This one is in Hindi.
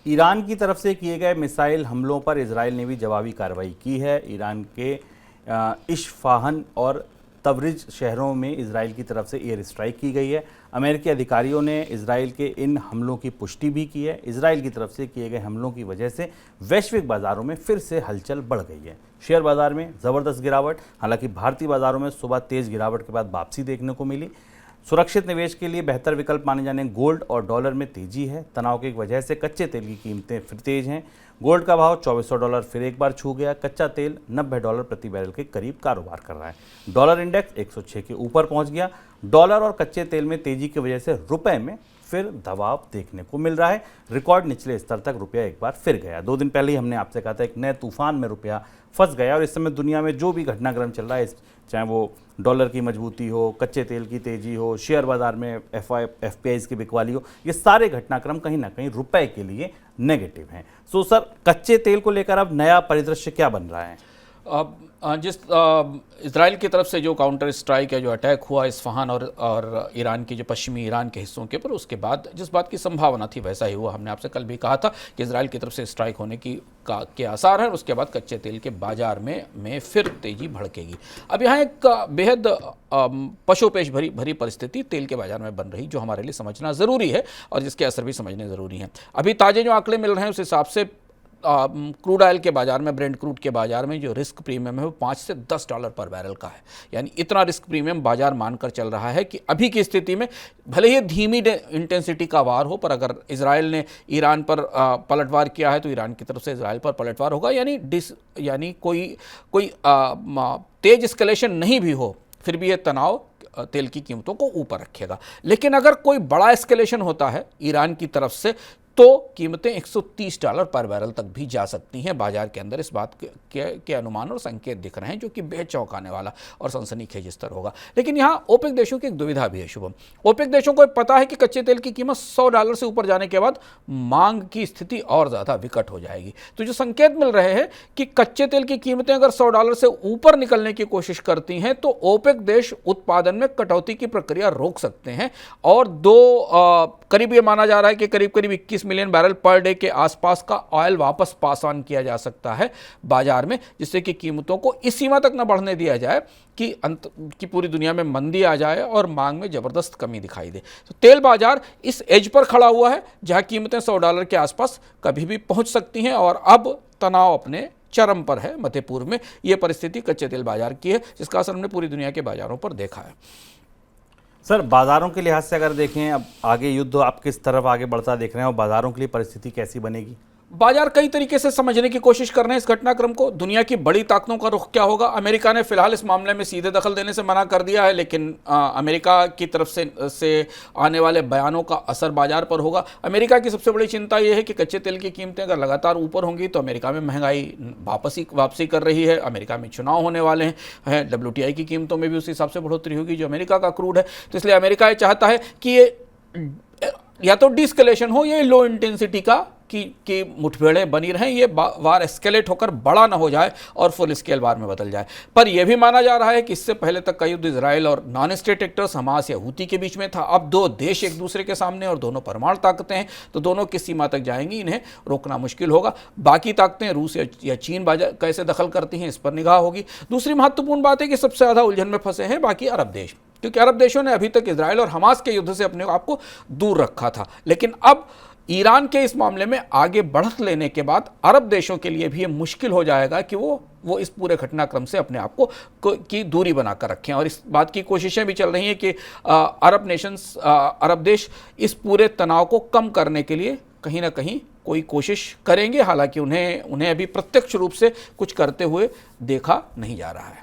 ईरान की तरफ से किए गए मिसाइल हमलों पर इजराइल ने भी जवाबी कार्रवाई की है। ईरान के इस्फहान और तबरिज शहरों में इजराइल की तरफ से एयर स्ट्राइक की गई है। अमेरिकी अधिकारियों ने इजराइल के इन हमलों की पुष्टि भी की है। इजराइल की तरफ से किए गए हमलों की वजह से वैश्विक बाजारों में फिर से हलचल बढ़ गई है। शेयर बाजार में ज़बरदस्त गिरावट, हालांकि भारतीय बाजारों में सुबह तेज़ गिरावट के बाद वापसी देखने को मिली। सुरक्षित निवेश के लिए बेहतर विकल्प माने जाने गोल्ड और डॉलर में तेजी है। तनाव की वजह से कच्चे तेल की कीमतें फिर तेज हैं। गोल्ड का भाव $2400 फिर एक बार छू गया। कच्चा तेल $90 प्रति बैरल के करीब कारोबार कर रहा है। डॉलर इंडेक्स 106 के ऊपर पहुंच गया। डॉलर और कच्चे तेल में तेजी की वजह से रुपए में फिर दबाव देखने को मिल रहा है। रिकॉर्ड निचले स्तर तक रुपया एक बार फिर गया। 2 दिन पहले ही हमने आपसे कहा था एक नए तूफान में रुपया फंस गया और इस समय दुनिया में जो भी घटनाक्रम चल रहा है, चाहे वो डॉलर की मजबूती हो, कच्चे तेल की तेजी हो, शेयर बाजार में एफपीआईज की बिकवाली हो, ये सारे घटनाक्रम कहीं ना कहीं रुपए के लिए नेगेटिव हैं। सो सर, कच्चे तेल को लेकर अब नया परिदृश्य क्या बन रहा है? जिस इजराइल की तरफ से जो काउंटर स्ट्राइक है, जो अटैक हुआ इस्फहान और ईरान की जो पश्चिमी ईरान के हिस्सों के पर, उसके बाद जिस बात की संभावना थी वैसा ही हुआ। हमने आपसे कल भी कहा था कि इजराइल की तरफ से स्ट्राइक होने के आसार हैं और उसके बाद कच्चे तेल के बाजार में फिर तेजी भड़केगी। अब यहाँ एक बेहद पशोपेश भरी परिस्थिति तेल के बाजार में बन रही, जो हमारे लिए समझना ज़रूरी है और जिसके असर भी समझने ज़रूरी हैं। अभी ताज़े जो आंकड़े मिल रहे हैं उस हिसाब से क्रूड ऑयल के बाजार में, ब्रेंट क्रूड के बाजार में जो रिस्क प्रीमियम है वो $5 से $10 पर बैरल का है। यानी इतना रिस्क प्रीमियम बाजार मानकर चल रहा है कि अभी की स्थिति में भले ही धीमी इंटेंसिटी का वार हो, पर अगर इजराइल ने ईरान पर पलटवार किया है तो ईरान की तरफ से इजराइल पर पलटवार होगा। यानी कोई तेज एस्केलेशन नहीं भी हो, फिर भी ये तनाव तेल की कीमतों को ऊपर रखेगा। लेकिन अगर कोई बड़ा एस्केलेशन होता है ईरान की तरफ से तो कीमतें $130 पर बैरल तक भी जा सकती हैं बाजार के अंदर। इस बात के अनुमान और संकेत दिख रहे हैं, जो कि बेहद चौंकाने वाला और सनसनीखेज स्तर होगा। लेकिन यहाँ ओपेक देशों की एक दुविधा भी है शुभम। ओपेक देशों को पता है कि कच्चे तेल की कीमत $100 से ऊपर जाने के बाद मांग की स्थिति और ज़्यादा विकट हो जाएगी। तो जो संकेत मिल रहे हैं कि कच्चे तेल की कीमतें अगर $100 से ऊपर निकलने की कोशिश करती हैं तो ओपेक देश उत्पादन में कटौती की प्रक्रिया रोक सकते हैं और करीब ये माना जा रहा है कि करीब 21 मिलियन बैरल पर डे के आसपास का ऑयल वापस पास ऑन किया जा सकता है बाजार में, जिससे कि कीमतों को इस सीमा तक न बढ़ने दिया जाए कि पूरी दुनिया में मंदी आ जाए और मांग में जबरदस्त कमी दिखाई दे। तो तेल बाजार इस एज पर खड़ा हुआ है जहां कीमतें $100 के आसपास कभी भी पहुंच सकती हैं और अब तनाव अपने चरम पर है। मध्य पूर्व में यह परिस्थिति कच्चे तेल बाजार की है, जिसका असर हमने पूरी दुनिया के बाजारों पर देखा है। सर, बाजारों के लिहाज से अगर देखें, अब आगे युद्ध आप किस तरफ आगे बढ़ता देख रहे हैं और बाजारों के लिए परिस्थिति कैसी बनेगी? बाजार कई तरीके से समझने की कोशिश कर रहे हैं इस घटनाक्रम को। दुनिया की बड़ी ताकतों का रुख क्या होगा? अमेरिका ने फिलहाल इस मामले में सीधे दखल देने से मना कर दिया है, लेकिन अमेरिका की तरफ से आने वाले बयानों का असर बाजार पर होगा। अमेरिका की सबसे बड़ी चिंता यह है कि कच्चे तेल की कीमतें अगर लगातार ऊपर होंगी तो अमेरिका में महंगाई वापसी कर रही है। अमेरिका में चुनाव होने वाले हैं, WTI की कीमतों में भी उस हिसाब से बढ़ोतरी होगी जो अमेरिका का क्रूड है। तो इसलिए अमेरिका ये चाहता है कि ये या तो डिस्केलेशन हो या लो इंटेंसिटी की मुठभेड़ें बनी रहें, ये वार एस्केलेट होकर बड़ा ना हो जाए और फुल स्केल वार में बदल जाए। पर यह भी माना जा रहा है कि इससे पहले तक का युद्ध इजराइल और नॉन स्टेट एक्टर्स हमास या हूती के बीच में था। अब 2 देश एक दूसरे के सामने और दोनों परमाणु ताकतें हैं, तो दोनों किस सीमा तक जाएंगी इन्हें रोकना मुश्किल होगा। बाकी ताकतें रूस या चीन कैसे दखल करती हैं इस पर निगाह होगी। दूसरी महत्वपूर्ण बात है कि सबसे ज़्यादा उलझन में फंसे हैं बाकी अरब देश, क्योंकि अरब देशों ने अभी तक इजराइल और हमास के युद्ध से अपने आप को दूर रखा था। लेकिन अब ईरान के इस मामले में आगे बढ़त लेने के बाद अरब देशों के लिए भी ये मुश्किल हो जाएगा कि वो इस पूरे घटनाक्रम से अपने आप की दूरी बनाकर रखें। और इस बात की कोशिशें भी चल रही हैं कि अरब देश इस पूरे तनाव को कम करने के लिए कहीं ना कहीं कोई कोशिश करेंगे। हालांकि उन्हें अभी प्रत्यक्ष रूप से कुछ करते हुए देखा नहीं जा रहा है।